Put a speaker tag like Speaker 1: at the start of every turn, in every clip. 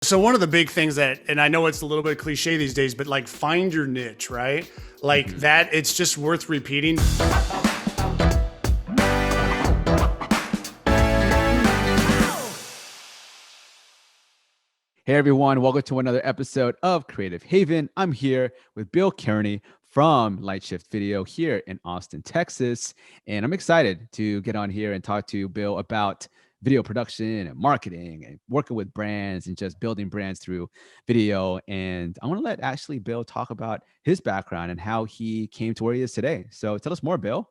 Speaker 1: So one of the big things that, and I know it's a little bit cliche these days, but like find your niche, right? Like that, it's just worth repeating.
Speaker 2: Hey everyone, welcome to another episode of Creative Haven. I'm here with Bill Kearney from LightShift Video here in Austin, Texas. And I'm excited to get on here and talk to Bill about video production and marketing and working with brands and just building brands through video. And I want to let Bill talk about his background and how he came to where he is today. So tell us more, Bill.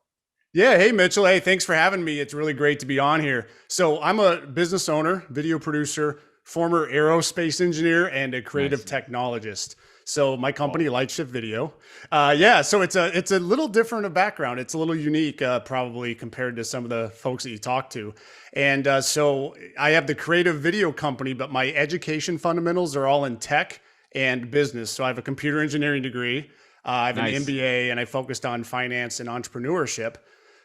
Speaker 1: Yeah. Hey, Mitchell. Hey, thanks for having me. It's really great to be on here. So I'm a business owner, video producer, former aerospace engineer, and a creative
Speaker 2: Nice.
Speaker 1: technologist. So my company, LightShift Video. Yeah. So it's a little different of background. It's a little unique, probably compared to some of the folks that you talk to. And so I have the creative video company, but my education fundamentals are all in tech and business. So I have a computer engineering degree. I have an
Speaker 2: Nice.
Speaker 1: MBA, and I focused on finance and entrepreneurship.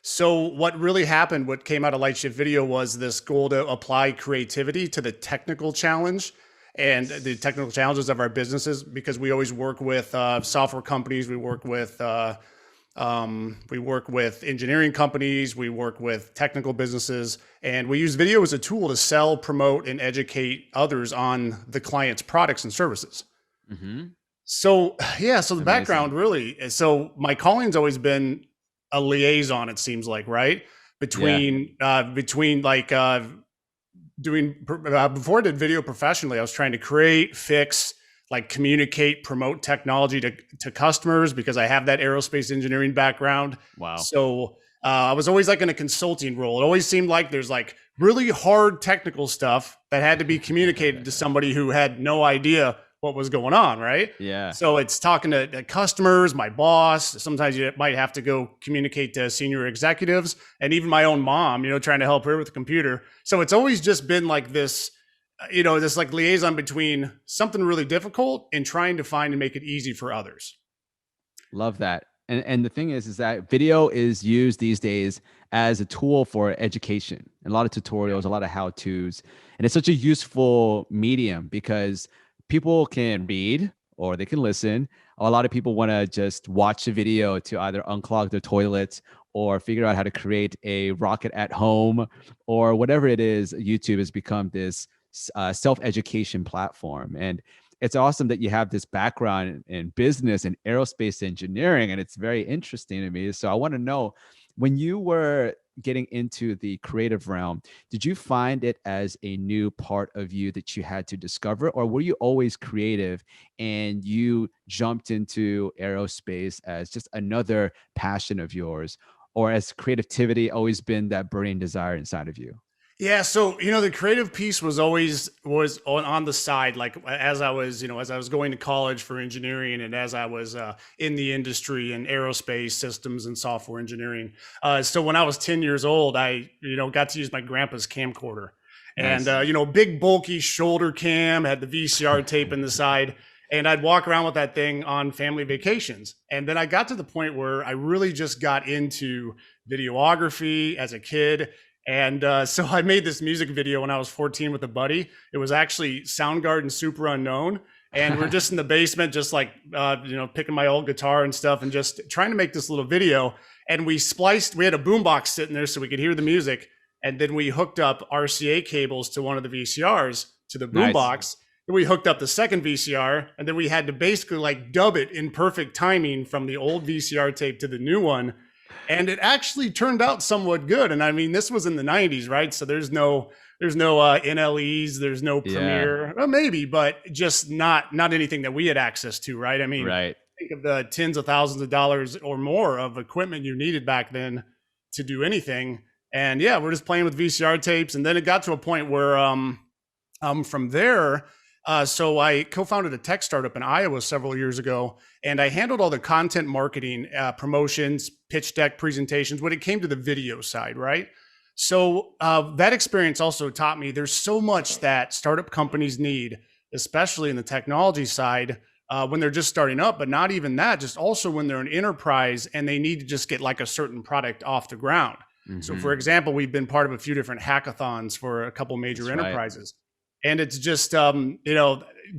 Speaker 1: So what really happened, what came out of LightShift Video was this goal to apply creativity to the technical challenge and the technical challenges of our businesses, because we always work with software companies, we work with engineering companies, we work with technical businesses, and we use video as a tool to sell, promote, and educate others on the client's products and services.
Speaker 2: Mm-hmm.
Speaker 1: So yeah, so the
Speaker 2: Amazing.
Speaker 1: background really, so my calling's always been a liaison, it seems like, right? Between doing before I did video professionally, I was trying to create, fix, like communicate, promote technology to customers, because I have that aerospace engineering background.
Speaker 2: Wow.
Speaker 1: So I was always like in a consulting role. It always seemed like there's like really hard technical stuff that had to be communicated to somebody who had no idea what was going on, right?
Speaker 2: Yeah.
Speaker 1: So it's talking to customers, my boss. Sometimes you might have to go communicate to senior executives, and even my own mom, trying to help her with the computer. So it's always just been like this, this like liaison between something really difficult and trying to find and make it easy for others.
Speaker 2: Love that. And the thing is that video is used these days as a tool for education. A lot of tutorials, a lot of how-tos. And it's such a useful medium because people can read or they can listen. A lot of people want to just watch a video to either unclog their toilets or figure out how to create a rocket at home or whatever it is. YouTube has become this self-education platform. And it's awesome that you have this background in business and aerospace engineering, and it's very interesting to me. So I want to know, when you were getting into the creative realm, did you find it as a new part of you that you had to discover, or were you always creative and you jumped into aerospace as just another passion of yours, or has creativity always been that burning desire inside of you?
Speaker 1: Yeah, so the creative piece was always was on the side, like as I was going to college for engineering, and as I was in the industry in aerospace systems and software engineering. So when I was 10 years old, I got to use my grandpa's camcorder, and
Speaker 2: Nice.
Speaker 1: big bulky shoulder cam, had the VCR tape in the side, and I'd walk around with that thing on family vacations. And then I got to the point where I really just got into videography as a kid. And so I made this music video when I was 14 with a buddy. It was actually Soundgarden Super Unknown. And we're just in the basement, just like, picking my old guitar and stuff and just trying to make this little video. And we had a boombox sitting there so we could hear the music. And then we hooked up RCA cables to one of the VCRs to the
Speaker 2: Nice.
Speaker 1: boombox. Then we hooked up the second VCR, and then we had to basically like dub it in perfect timing from the old VCR tape to the new one. And it actually turned out somewhat good. And I mean, this was in the 90s, right? So there's no NLEs, there's no Premiere, well, maybe, but just not anything that we had access to, right? I mean,
Speaker 2: Right.
Speaker 1: think of the tens of thousands of dollars or more of equipment you needed back then to do anything. And yeah, we're just playing with VCR tapes. And then it got to a point where from there, so I co-founded a tech startup in Iowa several years ago, and I handled all the content marketing, promotions, pitch deck presentations when it came to the video side, right? So that experience also taught me there's so much that startup companies need, especially in the technology side, when they're just starting up, but not even that, just also when they're an enterprise and they need to just get like a certain product off the ground. So for example, we've been part of a few different hackathons for a couple major
Speaker 2: That's right.
Speaker 1: enterprises. And it's just,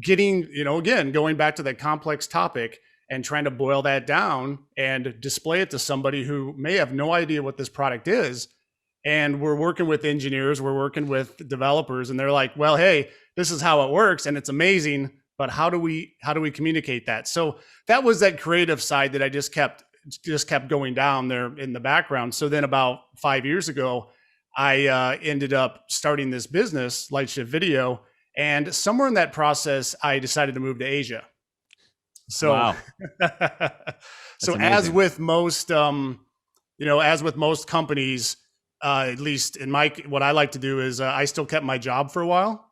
Speaker 1: getting, again, going back to that complex topic and trying to boil that down and display it to somebody who may have no idea what this product is. And we're working with engineers, we're working with developers, and they're like, well, hey, this is how it works and it's amazing, but how do we communicate that? So that was that creative side that I just kept going down there in the background. So then about 5 years ago, I ended up starting this business, LightShift Video, and somewhere in that process, I decided to move to Asia. So,
Speaker 2: Wow.
Speaker 1: so
Speaker 2: That's
Speaker 1: as
Speaker 2: amazing.
Speaker 1: with most, as with most companies, at least in what I like to do is I still kept my job for a while,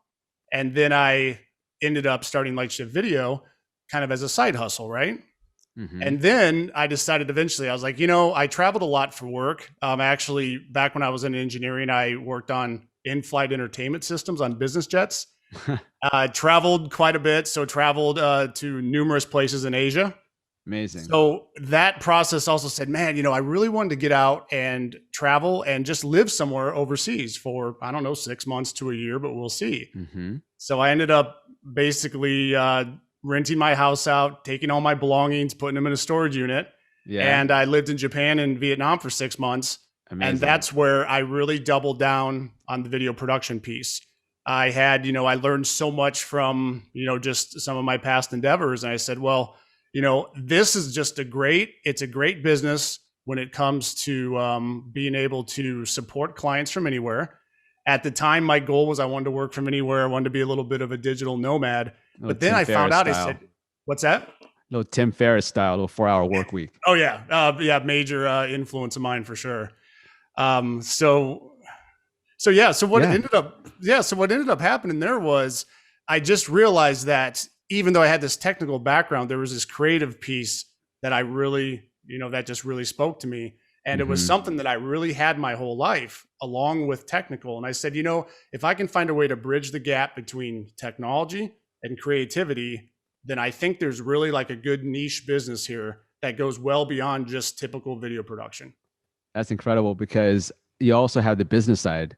Speaker 1: and then I ended up starting LightShift Video, kind of as a side hustle, right?
Speaker 2: Hmm.
Speaker 1: And then I decided eventually, I was like, I traveled a lot for work. Actually, back when I was in engineering, I worked on in-flight entertainment systems on business jets. Traveled quite a bit, so traveled to numerous places in Asia.
Speaker 2: Amazing.
Speaker 1: So that process also said, man, I really wanted to get out and travel and just live somewhere overseas for, I don't know, 6 months to a year, but we'll see.
Speaker 2: Hmm.
Speaker 1: So I ended up basically renting my house out, taking all my belongings, putting them in a storage unit.
Speaker 2: Yeah.
Speaker 1: And I lived in Japan and Vietnam for 6 months. And
Speaker 2: Amazing.
Speaker 1: that's where I really doubled down on the video production piece. I learned so much from, just some of my past endeavors. And I said, well, this is just it's a great business when it comes to being able to support clients from anywhere. At the time, my goal was I wanted to work from anywhere. I wanted to be a little bit of a digital nomad.
Speaker 2: Little
Speaker 1: But then
Speaker 2: Tim
Speaker 1: I found
Speaker 2: Ferriss
Speaker 1: out, I
Speaker 2: style.
Speaker 1: said, what's that?
Speaker 2: Little Tim Ferriss style, little 4-hour work week.
Speaker 1: Oh yeah. Yeah. Major influence of mine for sure. Um, so, so yeah,
Speaker 2: Yeah.
Speaker 1: so what ended up happening there was I just realized that even though I had this technical background, there was this creative piece that I really, that just really spoke to me. And it was
Speaker 2: Hmm.
Speaker 1: something that I really had my whole life along with technical. And I said, if I can find a way to bridge the gap between technology and creativity, then I think there's really like a good niche business here that goes well beyond just typical video production.
Speaker 2: That's incredible because you also have the business side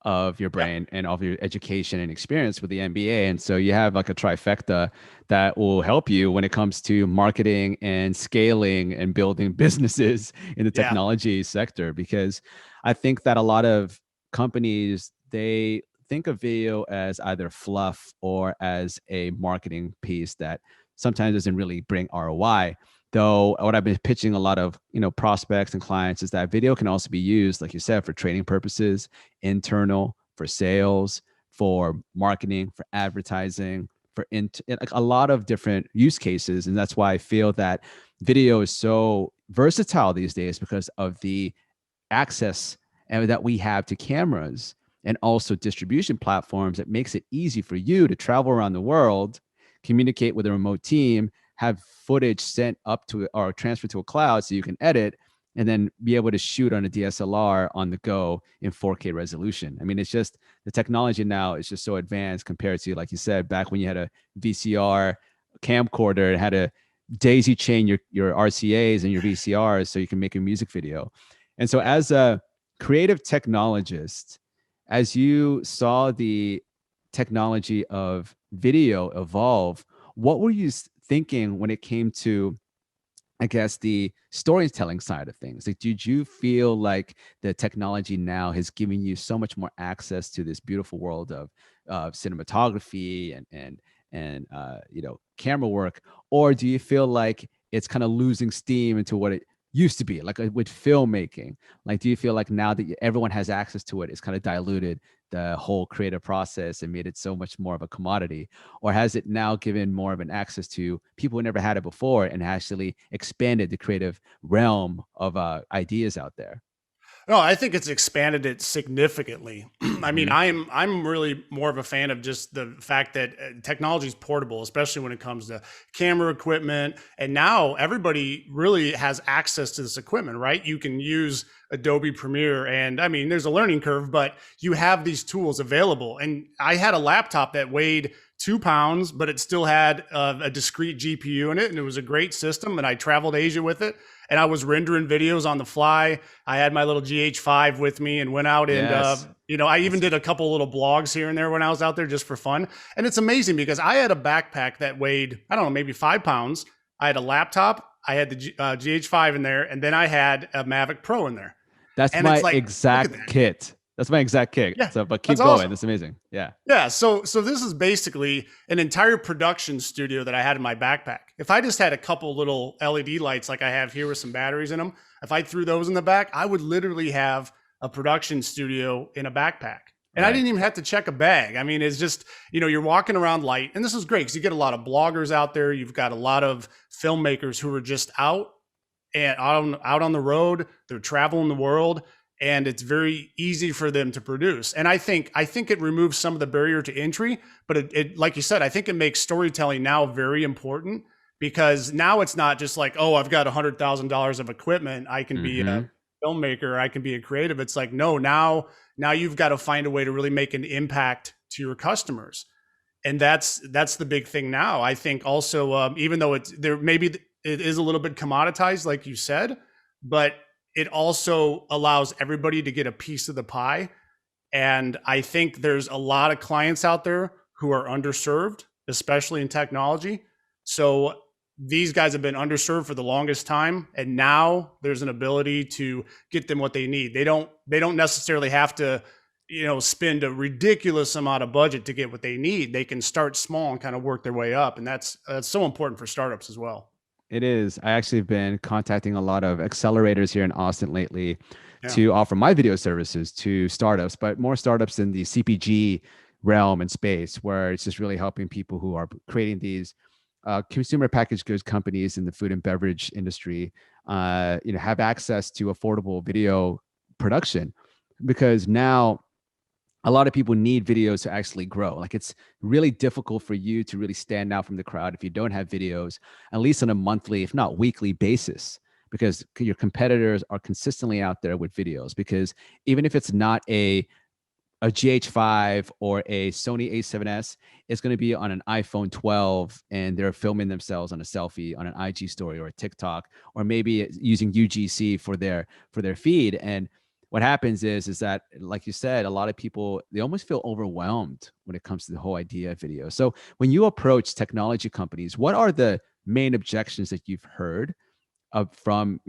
Speaker 2: of your
Speaker 1: Yeah.
Speaker 2: brain and of your education and experience with the MBA. And so you have like a trifecta that will help you when it comes to marketing and scaling and building businesses in the
Speaker 1: Yeah.
Speaker 2: technology sector. Because I think that a lot of companies, they think of video as either fluff or as a marketing piece that sometimes doesn't really bring ROI. Though what I've been pitching a lot of prospects and clients is that video can also be used, like you said, for training purposes, internal, for sales, for marketing, for advertising, like a lot of different use cases. And that's why I feel that video is so versatile these days because of the access and that we have to cameras and also distribution platforms that makes it easy for you to travel around the world, communicate with a remote team, have footage sent up to or transferred to a cloud so you can edit and then be able to shoot on a DSLR on the go in 4K resolution. I mean, it's just the technology now is just so advanced compared to, like you said, back when you had a VCR camcorder and had to daisy chain your RCAs and your VCRs so you can make a music video. And so as a creative technologist, as you saw the technology of video evolve, what were you thinking when it came to, I guess, the storytelling side of things? Like, did you feel like the technology now has given you so much more access to this beautiful world of cinematography and camera work, or do you feel like it's kind of losing steam into what it used to be, like with filmmaking? Like, do you feel like now that everyone has access to it, it's kind of diluted the whole creative process and made it so much more of a commodity? Or has it now given more of an access to people who never had it before and actually expanded the creative realm of ideas out there?
Speaker 1: No, I think it's expanded it significantly. I mean,
Speaker 2: Hmm.
Speaker 1: I'm really more of a fan of just the fact that technology is portable, especially when it comes to camera equipment. And now everybody really has access to this equipment, right? You can use Adobe Premiere, and I mean, there's a learning curve, but you have these tools available. And I had a laptop that weighed 2 pounds, but it still had a discrete GPU in it, and it was a great system. And I traveled Asia with it, and I was rendering videos on the fly. I had my little GH5 with me and went out and
Speaker 2: Yes.
Speaker 1: I even did a couple little blogs here and there when I was out there just for fun. And it's amazing because I had a backpack that weighed, I don't know, maybe 5 pounds. I had a laptop, I had the GH5 in there, and then I had a Mavic Pro in there.
Speaker 2: That's
Speaker 1: And it's
Speaker 2: my
Speaker 1: like, look at
Speaker 2: exact
Speaker 1: that.
Speaker 2: kit. That's my exact kit.
Speaker 1: Yeah,
Speaker 2: So, but keep
Speaker 1: that's
Speaker 2: going.
Speaker 1: awesome.
Speaker 2: That's amazing. Yeah.
Speaker 1: Yeah, so this is basically an entire production studio that I had in my backpack. If I just had a couple little LED lights like I have here with some batteries in them, if I threw those in the back, I would literally have a production studio in a backpack. And I
Speaker 2: Right.
Speaker 1: didn't even have to check a bag. I mean, it's just, you're walking around light. And this is great because you get a lot of bloggers out there. You've got a lot of filmmakers who are just out and out on the road. They're traveling the world, and it's very easy for them to produce. And I think it removes some of the barrier to entry, but it like you said, I think it makes storytelling now very important, because now it's not just like, oh, I've got $100,000 of equipment, I can be
Speaker 2: Mm-hmm.
Speaker 1: a filmmaker, I can be a creative. It's like, no, now you've got to find a way to really make an impact to your customers. And that's the big thing now. I think also, even though it's there, maybe it is a little bit commoditized, like you said, but it also allows everybody to get a piece of the pie. And I think there's a lot of clients out there who are underserved, especially in technology. So these guys have been underserved for the longest time, and now there's an ability to get them what they need. They don't necessarily have to, spend a ridiculous amount of budget to get what they need. They can start small and kind of work their way up, and that's so important for startups as well.
Speaker 2: It is. I actually have been contacting a lot of accelerators here in Austin lately
Speaker 1: Yeah.
Speaker 2: to offer my video services to startups, but more startups in the CPG realm and space, where it's just really helping people who are creating these consumer packaged goods companies in the food and beverage industry, have access to affordable video production, because now a lot of people need videos to actually grow. Like, it's really difficult for you to really stand out from the crowd if you don't have videos, at least on a monthly, if not weekly basis, because your competitors are consistently out there with videos. Because even if it's not a GH5 or a Sony A7S, it's going to be on an iPhone 12, and they're filming themselves on a selfie on an IG story or a TikTok, or maybe using UGC for their feed. And what happens is that, like you said, a lot of people, they almost feel overwhelmed when it comes to the whole idea of video. So when you approach technology companies, what are the main objections that you've heard from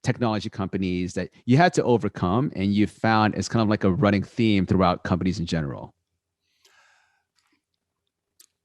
Speaker 2: technology companies that you had to overcome, and you found it's kind of like a running theme throughout companies in general?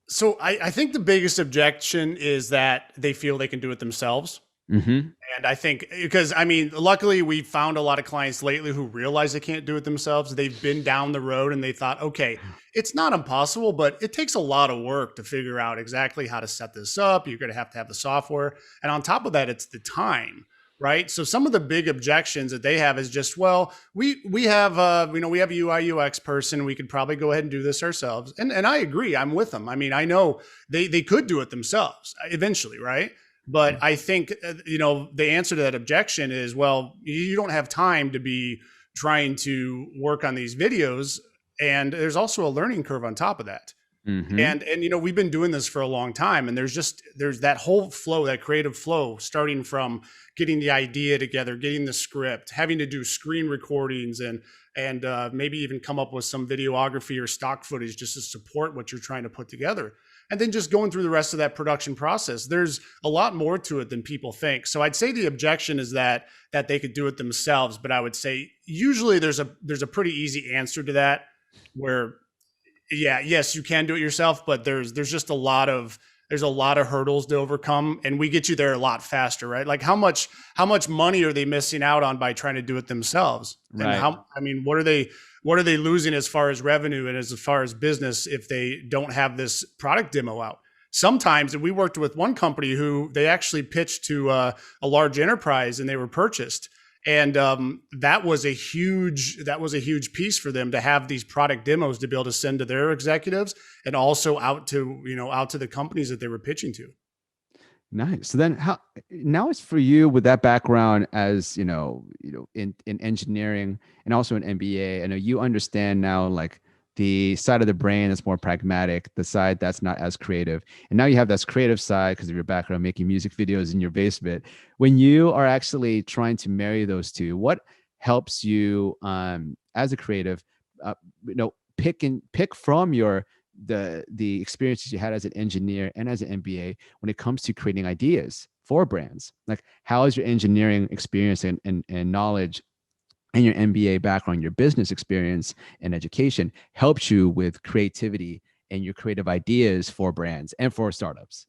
Speaker 1: So I think the biggest objection is that they feel they can do it themselves.
Speaker 2: Mm-hmm.
Speaker 1: And I think, because I mean, luckily we found a lot of clients lately who realize they can't do it themselves. They've been down the road and they thought, okay, it's not impossible, but it takes a lot of work to figure out exactly how to set this up. You're going to have the software. And on top of that, it's the time, right? So some of the big objections that they have is just, well, we have we have a UI UX person. We could probably go ahead and do this ourselves. And I agree. I'm with them. I mean, I know they could do it themselves eventually, right? But I think, the answer to that objection is, well, you don't have time to be trying to work on these videos. And there's also a learning curve on top of that.
Speaker 2: Mm-hmm.
Speaker 1: And we've been doing this for a long time, and there's that whole flow, that creative flow, starting from getting the idea together, getting the script, having to do screen recordings, and maybe even come up with some videography or stock footage just to support what you're trying to put together. And then just going through the rest of that production process. There's a lot more to it than people think. So I'd say the objection is that they could do it themselves, but I would say usually there's a pretty easy answer to that, where yes, you can do it yourself, but there's just a lot of hurdles to overcome, and we get you there a lot faster, right? Like, how much money are they missing out on by trying to do it themselves?
Speaker 2: Right.
Speaker 1: And what are they losing as far as revenue and as far as business if they don't have this product demo out? Sometimes, and we worked with one company who they actually pitched to a large enterprise, and they were purchased. And that was a huge piece for them to have these product demos to be able to send to their executives, and also out to the companies that they were pitching to.
Speaker 2: Nice. So then, now it's for you, with that background as in engineering and also an MBA. I know you understand now, like, the side of the brain that's more pragmatic, the side that's not as creative. And now you have this creative side because of your background making music videos in your basement. When you are actually trying to marry those two, what helps you as a creative, pick from the experiences you had as an engineer and as an MBA when it comes to creating ideas for brands? Like, how is your engineering experience and knowledge and your MBA background, your business experience and education helps you with creativity and your creative ideas for brands and for startups?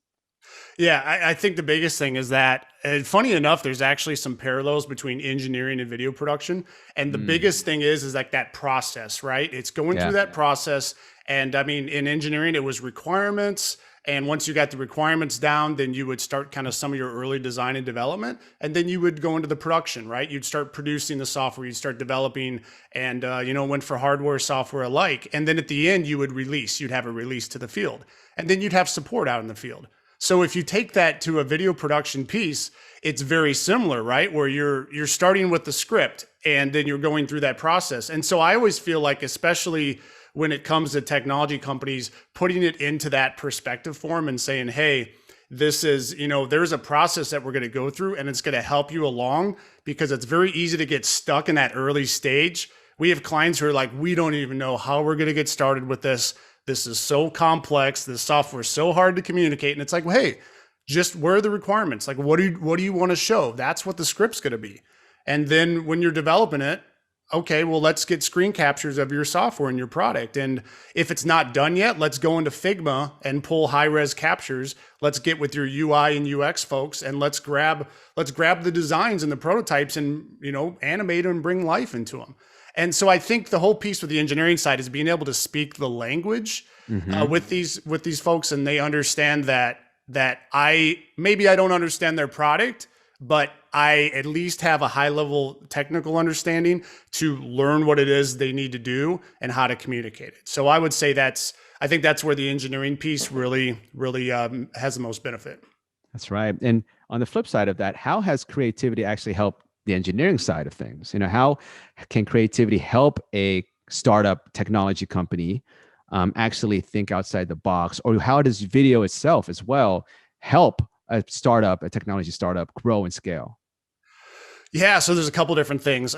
Speaker 1: Yeah, I think the biggest thing is that, funny enough, there's actually some parallels between engineering and video production. And the biggest thing is like that process, right? It's going through
Speaker 2: Yeah.
Speaker 1: that process. And I mean, in engineering, it was requirements. And once you got the requirements down, then you would start kind of some of your early design and development. And then you would go into the production, right? You'd start producing the software, you'd start developing, and, went for hardware, software alike. And then at the end, you would release, you'd have a release to the field. And then you'd have support out in the field. So if you take that to a video production piece, it's very similar, right? Where you're starting with the script and then you're going through that process. And so I always feel like, especially when it comes to technology companies, putting it into that perspective form and saying, hey, this is, there's a process that we're going to go through and it's going to help you along, because it's very easy to get stuck in that early stage. We have clients who are like, we don't even know how we're going to get started with this. This is so complex. This software is so hard to communicate. And it's like, well, hey, just where are the requirements? Like, what do you want to show? That's what the script's going to be. And then when you're developing it, okay, well, let's get screen captures of your software and your product. And if it's not done yet, let's go into Figma and pull high-res captures. Let's get with your UI and UX folks and let's grab the designs and the prototypes and, animate them and bring life into them. And so I think the whole piece with the engineering side is being able to speak the language with these folks, and they understand that I don't understand their product, but I at least have a high level technical understanding to learn what it is they need to do and how to communicate it. So I would say I think that's where the engineering piece really has the most benefit.
Speaker 2: That's right. And on the flip side of that, how has creativity actually helped the engineering side of things? How can creativity help a startup technology company actually think outside the box? Or how does video itself as well help a technology startup grow and scale?
Speaker 1: Yeah, so there's a couple different things.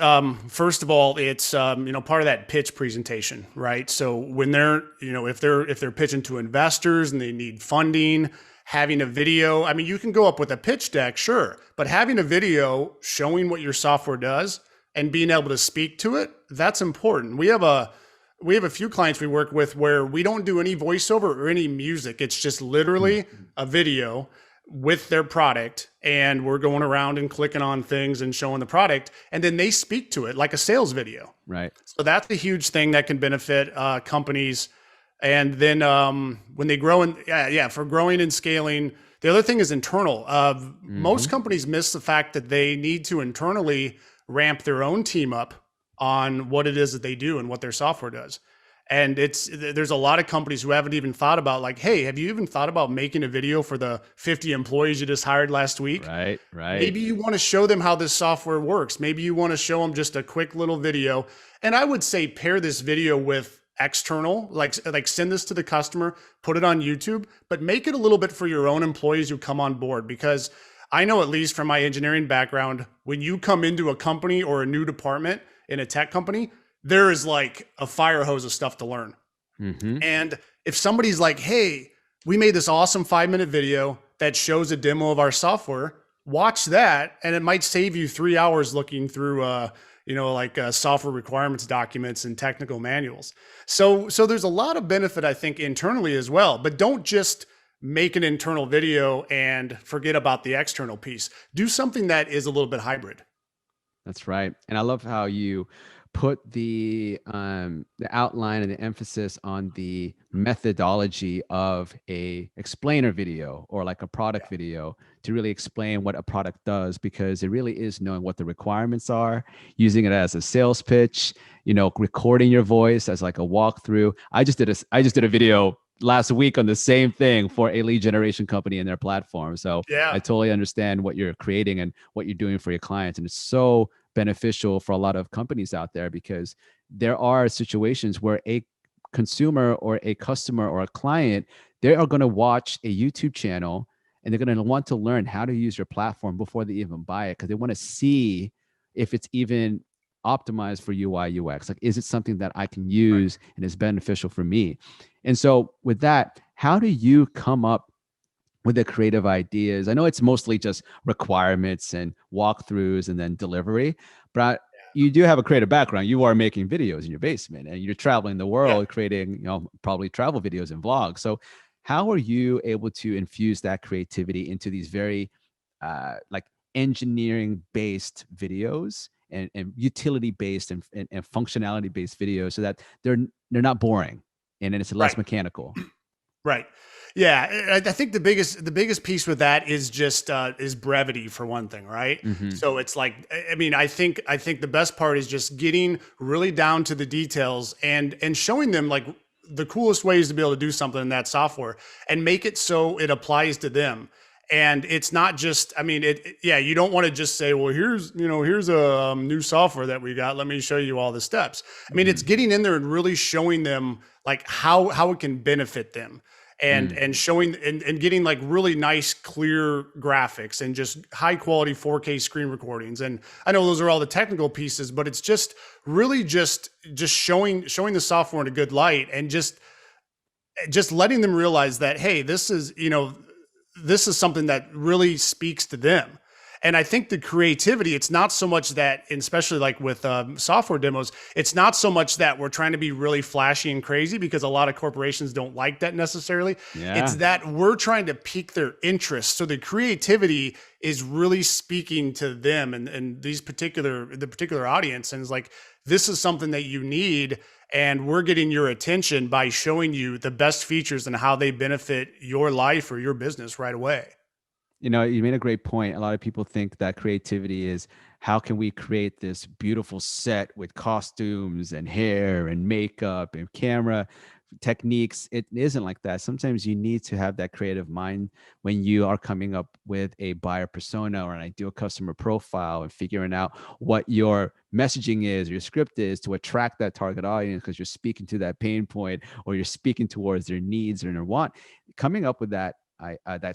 Speaker 1: First of all, it's part of that pitch presentation, right? So when they're if they're pitching to investors and they need funding, having a video, I mean, you can go up with a pitch deck, sure, but having a video showing what your software does and being able to speak to it, that's important. We have a few clients we work with where we don't do any voiceover or any music. It's just literally a video with their product, and we're going around and clicking on things and showing the product, and then they speak to it like a sales video.
Speaker 2: Right.
Speaker 1: So that's a huge thing that can benefit companies. And then when they grow for growing and scaling, the other thing is internal. Most companies miss the fact that they need to internally ramp their own team up on what it is that they do and what their software does. And there's a lot of companies who haven't even thought about, like, hey, have you even thought about making a video for the 50 employees you just hired last week?
Speaker 2: Right.
Speaker 1: Maybe you want to show them how this software works. Maybe you want to show them just a quick little video. And I would say pair this video with external, like send this to the customer, put it on YouTube, but make it a little bit for your own employees who come on board. Because I know, at least from my engineering background, when you come into a company or a new department in a tech company, there is like a fire hose of stuff to learn. And if somebody's like, hey, we made this awesome 5-minute video that shows a demo of our software, watch that. And it might save you 3 hours looking through, software requirements documents and technical manuals. So there's a lot of benefit, I think, internally as well, but don't just make an internal video and forget about the external piece. Do something that is a little bit hybrid.
Speaker 2: That's right. And I love how you put the outline and the emphasis on the methodology of a explainer video or like a product video to really explain what a product does, because it really is knowing what the requirements are, using it as a sales pitch, recording your voice as like a walkthrough. I just did a video last week on the same thing for a lead generation company and their platform. So I totally understand what you're creating and what you're doing for your clients. And it's so beneficial for a lot of companies out there, because there are situations where a consumer or a customer or a client, they are going to watch a YouTube channel and they're going to want to learn how to use your platform before they even buy it, because they want to see if it's even optimized for UI UX. Like, is it something that I can
Speaker 1: Right.
Speaker 2: use and is beneficial for me? And so with that, how do you come up with the creative ideas? I know it's mostly just requirements and walkthroughs and then delivery, but you do have a creative background. You are making videos in your basement and you're traveling the
Speaker 1: Yeah.
Speaker 2: world creating, probably travel videos and vlogs. So how are you able to infuse that creativity into these very like engineering based videos and utility based and functionality based videos so that they're not boring and then it's less
Speaker 1: Right.
Speaker 2: mechanical?
Speaker 1: Right. Yeah, I think the biggest piece with that is just is brevity for one thing, right?
Speaker 2: Mm-hmm.
Speaker 1: So it's like, I mean, I think the best part is just getting really down to the details and showing them like the coolest ways to be able to do something in that software and make it so it applies to them. And it's not just, I mean, yeah, you don't want to just say, well, here's a new software that we got. Let me show you all the steps. I mean, it's
Speaker 2: Mm-hmm.
Speaker 1: getting in there and really showing them like how it can benefit them and showing and getting like really nice clear graphics and just high quality 4K screen recordings. And I know those are all the technical pieces, but it's just really just showing the software in a good light and just letting them realize that, hey, this is something that really speaks to them. And I think the creativity, it's not so much that, and especially like with software demos, it's not so much that we're trying to be really flashy and crazy, because a lot of corporations don't like that necessarily. It's
Speaker 2: Yeah.
Speaker 1: that we're trying to pique their interest. So the creativity is really speaking to them and the particular audience. And it's like, this is something that you need. And we're getting your attention by showing you the best features and how they benefit your life or your business right away.
Speaker 2: You made a great point. A lot of people think that creativity is how can we create this beautiful set with costumes and hair and makeup and camera techniques. It isn't like that. Sometimes you need to have that creative mind when you are coming up with a buyer persona or an ideal customer profile and figuring out what your messaging is, or your script is to attract that target audience, because you're speaking to that pain point or you're speaking towards their needs or their want. Coming up with that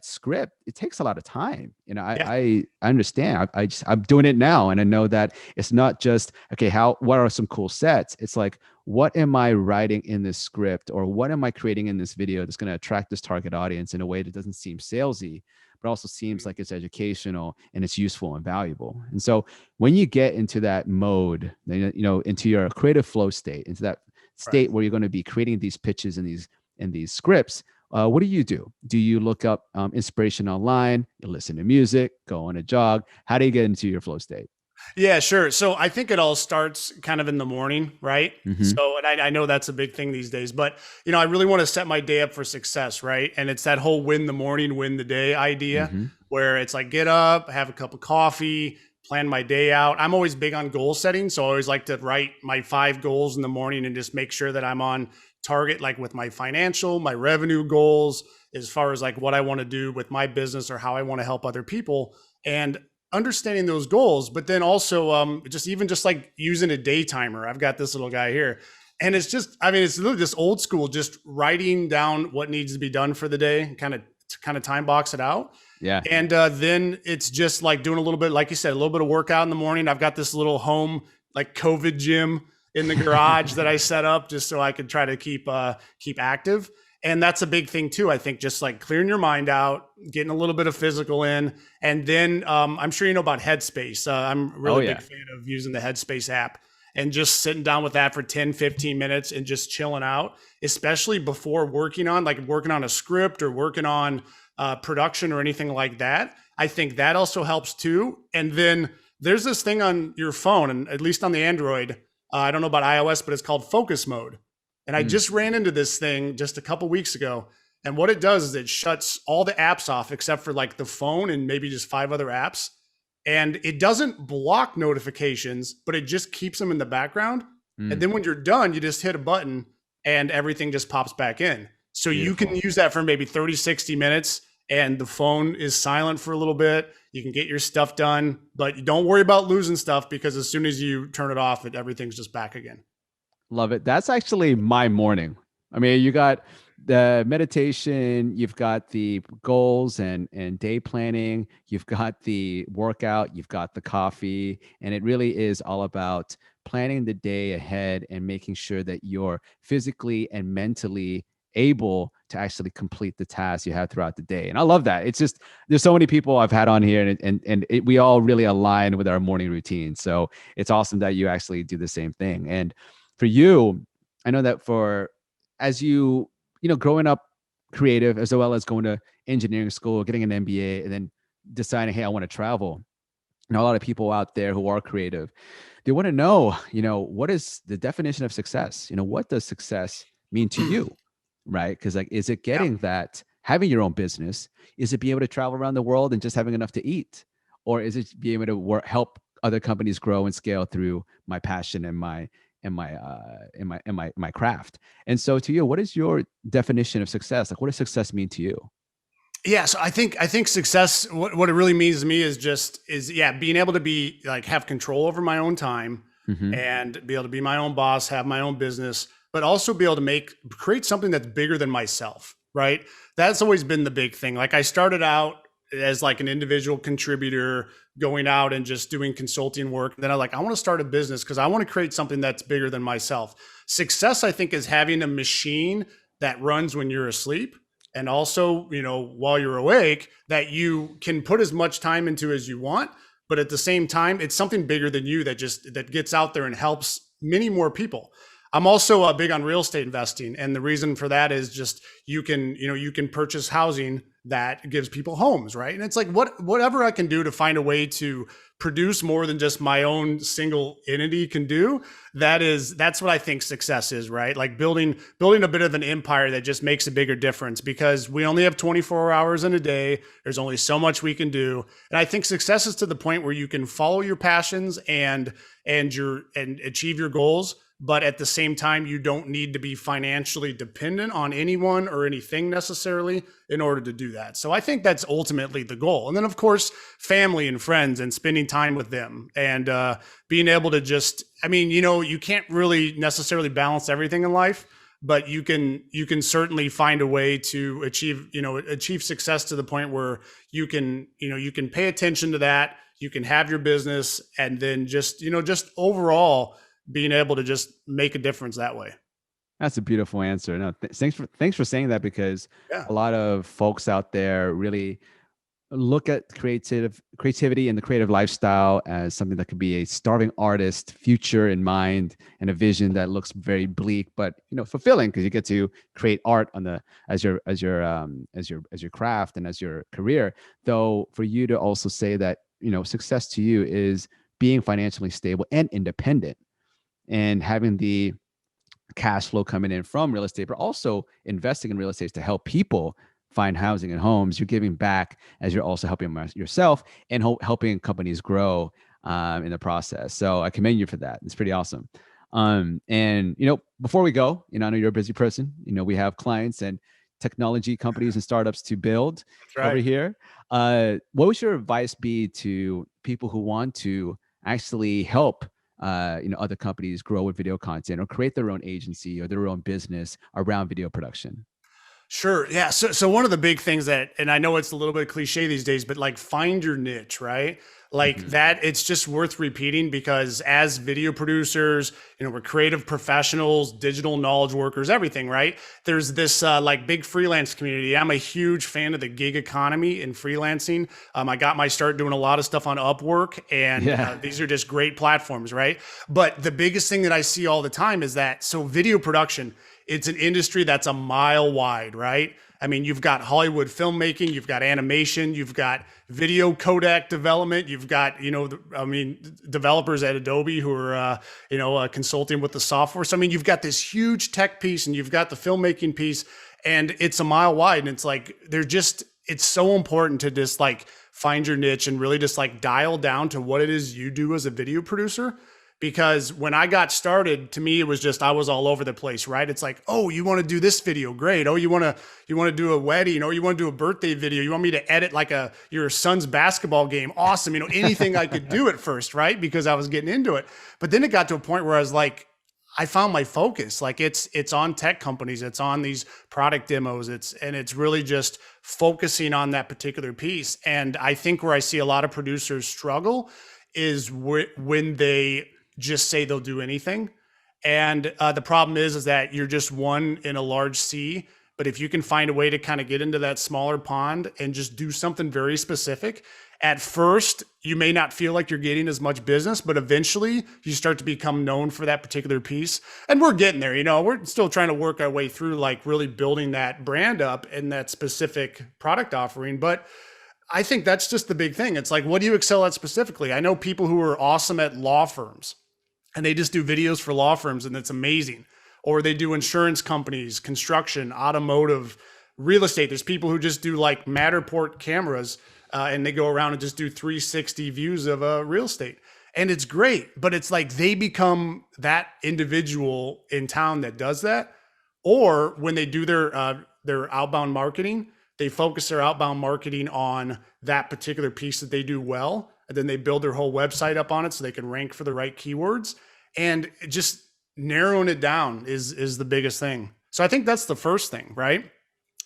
Speaker 2: script, it takes a lot of time.
Speaker 1: Yeah.
Speaker 2: I understand. I'm doing it now, and I know that it's not just okay. What are some cool sets? It's like, what am I writing in this script, or what am I creating in this video that's going to attract this target audience in a way that doesn't seem salesy, but also seems like it's educational and it's useful and valuable. And so when you get into that mode, into your creative flow state, into that
Speaker 1: Right.
Speaker 2: state where you're going to be creating these pitches and these scripts, what do? Do you look up inspiration online? You listen to music, go on a jog? How do you get into your flow state?
Speaker 1: Yeah, sure. So I think it all starts kind of in the morning, right?
Speaker 2: Mm-hmm.
Speaker 1: So, and I know that's a big thing these days, but I really want to set my day up for success, right? And it's that whole win the morning, win the day idea,
Speaker 2: Mm-hmm.
Speaker 1: where it's like get up, have a cup of coffee, plan my day out. I'm always big on goal setting, so I always like to write my 5 goals in the morning and just make sure that I'm on target, like with my financial, my revenue goals, as far as like what I want to do with my business or how I want to help other people. And understanding those goals, but then also just like using a day timer. I've got this little guy here, and it's just, I mean, it's literally just old school, just writing down what needs to be done for the day, kind of time box it out.
Speaker 2: Yeah.
Speaker 1: And then it's just like doing a little bit, like you said, a little bit of workout in the morning. I've got this little home like COVID gym in the garage that I set up just so I could try to keep active. And that's a big thing too. I think just like clearing your mind out, getting a little bit of physical in, and then I'm sure you know about Headspace. I'm
Speaker 2: Oh
Speaker 1: really
Speaker 2: yeah.
Speaker 1: big fan of using the Headspace app and just sitting down with that for 10, 15 minutes and just chilling out, especially before working on a script or working on production or anything like that. I think that also helps too. And then there's this thing on your phone, and at least on the Android, I don't know about iOS, but it's called focus mode. And I
Speaker 2: Mm.
Speaker 1: just ran into this thing just a couple weeks ago. And what it does is it shuts all the apps off except for like the phone and maybe just 5 other apps. And it doesn't block notifications, but it just keeps them in the background. And
Speaker 2: Mm.
Speaker 1: then when you're done, you just hit a button and everything just pops back in. So you can
Speaker 2: Beautiful.
Speaker 1: use that for maybe 30, 60 minutes, and the phone is silent for a little bit. You can get your stuff done, but don't worry about losing stuff, because as soon as you turn it off, everything's just back again.
Speaker 2: Love it. That's actually my morning. I mean, you got the meditation, you've got the goals and day planning, you've got the workout, you've got the coffee, and it really is all about planning the day ahead and making sure that you're physically and mentally able to actually complete the tasks you have throughout the day. And I love that. It's just there's so many people I've had on here, we all really align with our morning routine. So it's awesome that you actually do the same thing. And for you, I know that for as growing up creative as well as going to engineering school, getting an MBA, and then deciding, hey, I want to travel. A lot of people out there who are creative, they want to know, what is the definition of success? What does success mean to you? Right? Because like, is it
Speaker 1: Yeah.
Speaker 2: getting that, having your own business? Is it being able to travel around the world and just having enough to eat? Or is it being able to help other companies grow and scale through my passion and my craft? And so to you, what is your definition of success? Like, what does success mean to you?
Speaker 1: Yeah, so I think success, what it really means to me is yeah, being able to be like have control over my own time
Speaker 2: Mm-hmm.
Speaker 1: and be able to be my own boss, have my own business, but also be able to create something that's bigger than myself, right? That's always been the big thing. Like I started out as like an individual contributor, going out and just doing consulting work. Then I want to start a business because I want to create something that's bigger than myself. Success, I think, is having a machine that runs when you're asleep, and also, while you're awake, that you can put as much time into as you want, but at the same time it's something bigger than you that gets out there and helps many more people. I'm also big on real estate investing, and the reason for that is just you can purchase housing that gives people homes, right? And it's like whatever I can do to find a way to produce more than just my own single entity can do. That's what I think success is, right? Like building a bit of an empire that just makes a bigger difference, because we only have 24 hours in a day. There's only so much we can do, and I think success is to the point where you can follow your passions and achieve your goals, but at the same time, you don't need to be financially dependent on anyone or anything necessarily in order to do that. So I think that's ultimately the goal. And then, of course, family and friends and spending time with them, and being able to just, you can't really necessarily balance everything in life, but you can certainly find a way to achieve success to the point where you can pay attention to that. You can have your business, and then just overall being able to just make a difference that way.
Speaker 2: That's a beautiful answer. No, thanks for saying that, because
Speaker 1: Yeah.
Speaker 2: a lot of folks out there really look at creativity and the creative lifestyle as something that could be a starving artist future in mind, and a vision that looks very bleak, but fulfilling, because you get to create art on the as your craft and as your career. Though for you to also say that success to you is being financially stable and independent, and having the cash flow coming in from real estate, but also investing in real estate to help people find housing and homes. You're giving back as you're also helping yourself and helping companies grow in the process. So I commend you for that. It's pretty awesome. And before we go, I know you're a busy person. We have clients and technology companies and startups to build
Speaker 1: That's
Speaker 2: over
Speaker 1: right.
Speaker 2: here. What would your advice be to people who want to actually help other companies grow with video content, or create their own agency or their own business around video production?
Speaker 1: Sure. Yeah. So one of the big things that, and I know it's a little bit cliche these days, but like find your niche, right? Like
Speaker 2: Mm-hmm.
Speaker 1: that, it's just worth repeating, because as video producers, we're creative professionals, digital knowledge workers, everything, right? There's this like big freelance community. I'm a huge fan of the gig economy and freelancing. I got my start doing a lot of stuff on Upwork, and
Speaker 2: Yeah.
Speaker 1: these are just great platforms, right? But the biggest thing that I see all the time is that, so video production, it's an industry that's a mile wide, right? You've got Hollywood filmmaking, you've got animation, you've got video codec development, you've got, developers at Adobe who are, consulting with the software. So, you've got this huge tech piece, and you've got the filmmaking piece, and it's a mile wide. And it's like, it's so important to just like find your niche and really just like dial down to what it is you do as a video producer. Because when I got started, to me, it was just, I was all over the place, right? It's like, oh, you want to do this video? Great. Oh, you want to do a wedding, or you want to do a birthday video? You want me to edit like your son's basketball game? Awesome. Anything I could do at first, right? Because I was getting into it. But then it got to a point where I was like, I found my focus. Like it's on tech companies, it's on these product demos, it's really just focusing on that particular piece. And I think where I see a lot of producers struggle is when they just say they'll do anything. And the problem is that you're just one in a large sea. But if you can find a way to kind of get into that smaller pond and just do something very specific, at first, you may not feel like you're getting as much business, but eventually you start to become known for that particular piece. And we're getting there, we're still trying to work our way through like really building that brand up and that specific product offering. But I think that's just the big thing. It's like, what do you excel at specifically? I know people who are awesome at law firms and they just do videos for law firms and it's amazing. Or they do insurance companies, construction, automotive, real estate. There's people who just do like Matterport cameras and they go around and just do 360 views of real estate. And it's great, but it's like they become that individual in town that does that. Or when they do their outbound marketing, they focus their outbound marketing on that particular piece that they do well. And then they build their whole website up on it so they can rank for the right keywords. And just narrowing it down is the biggest thing. So I think that's the first thing, right?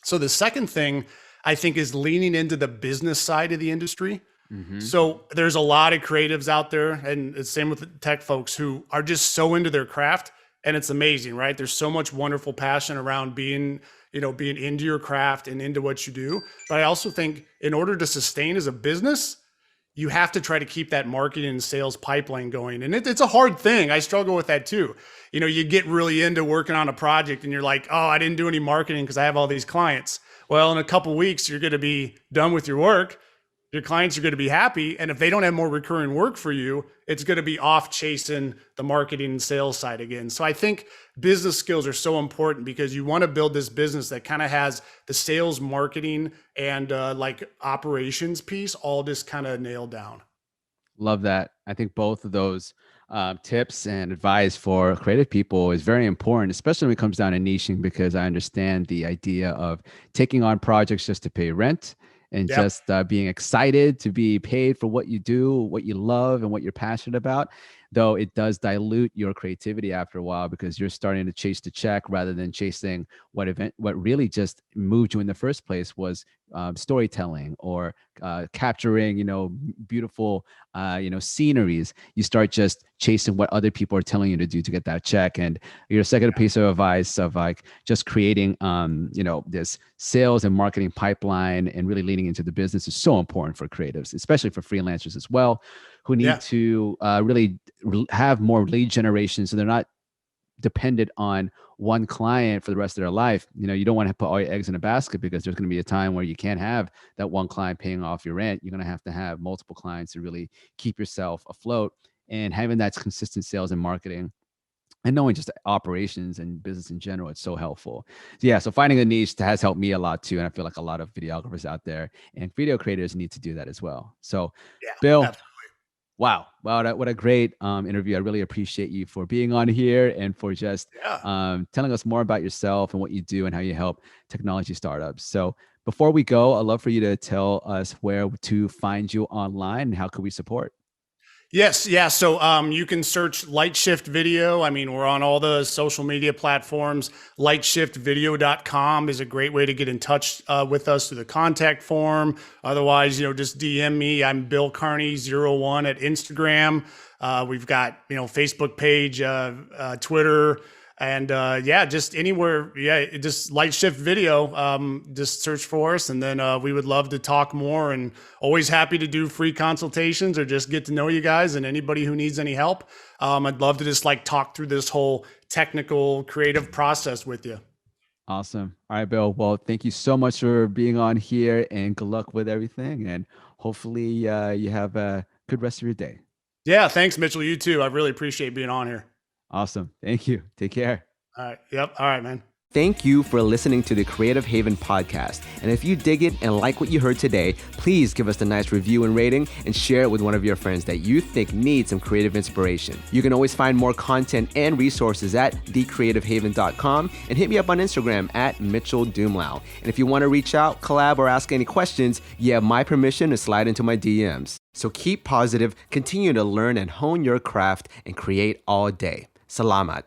Speaker 1: So the second thing I think is leaning into the business side of the industry. Mm-hmm. So there's a lot of creatives out there, and it's same with the tech folks who are just so into their craft, and it's amazing, right? There's so much wonderful passion around being into your craft and into what you do. But I also think in order to sustain as a business, you have to try to keep that marketing and sales pipeline going. And it's a hard thing. I struggle with that too. You get really into working on a project and you're like, oh, I didn't do any marketing because I have all these clients. Well, in a couple of weeks, you're going to be done with your work. Your clients are going to be happy. And if they don't have more recurring work for you, it's going to be off chasing the marketing and sales side again. So I think business skills are so important because you want to build this business that kind of has the sales, marketing, and like operations piece all just kind of nailed down.
Speaker 2: Love that. I think both of those tips and advice for creative people is very important, especially when it comes down to niching, because I understand the idea of taking on projects just to pay rent and just being excited to be paid for what you do, what you love, and what you're passionate about. Though it does dilute your creativity after a while because you're starting to chase the check rather than chasing what really just moved you in the first place was storytelling or capturing, beautiful, sceneries. You start just chasing what other people are telling you to do to get that check. And your second piece of advice of like just creating, this sales and marketing pipeline and really leaning into the business is so important for creatives, especially for freelancers as well, who need to really have more lead generation so they're not dependent on one client for the rest of their life. You don't want to put all your eggs in a basket because there's going to be a time where you can't have that one client paying off your rent. You're going to have multiple clients to really keep yourself afloat, and having that consistent sales and marketing and knowing just operations and business in general, it's so helpful. So finding a niche has helped me a lot too. And I feel like a lot of videographers out there and video creators need to do that as well. So Bill, absolutely. Wow, what a great interview. I really appreciate you for being on here and for just telling us more about yourself and what you do and how you help technology startups. So before we go, I'd love for you to tell us where to find you online and how can we support?
Speaker 1: Yes. Yeah. So you can search LightShift Video. I mean, we're on all the social media platforms. LightShiftVideo.com is a great way to get in touch with us through the contact form. Otherwise, just DM me. I'm Bill Kearney 01 at Instagram. We've got, Facebook page, Twitter. And just anywhere, just LightShift Video, just search for us. And then we would love to talk more, and always happy to do free consultations or just get to know you guys and anybody who needs any help. I'd love to just talk through this whole technical creative process with you.
Speaker 2: Awesome. All right, Bill. Well, thank you so much for being on here, and good luck with everything. And hopefully you have a good rest of your day.
Speaker 1: Yeah. Thanks, Mitchell. You too. I really appreciate being on here.
Speaker 2: Awesome. Thank you. Take care.
Speaker 1: All right. Yep. All right, man.
Speaker 3: Thank you for listening to the Creative Haven podcast. And if you dig it and like what you heard today, please give us a nice review and rating and share it with one of your friends that you think needs some creative inspiration. You can always find more content and resources at thecreativehaven.com, and hit me up on Instagram at Mitchel Dumlao. And if you want to reach out, collab, or ask any questions, you have my permission to slide into my DMs. So keep positive, continue to learn and hone your craft, and create all day. Salamat.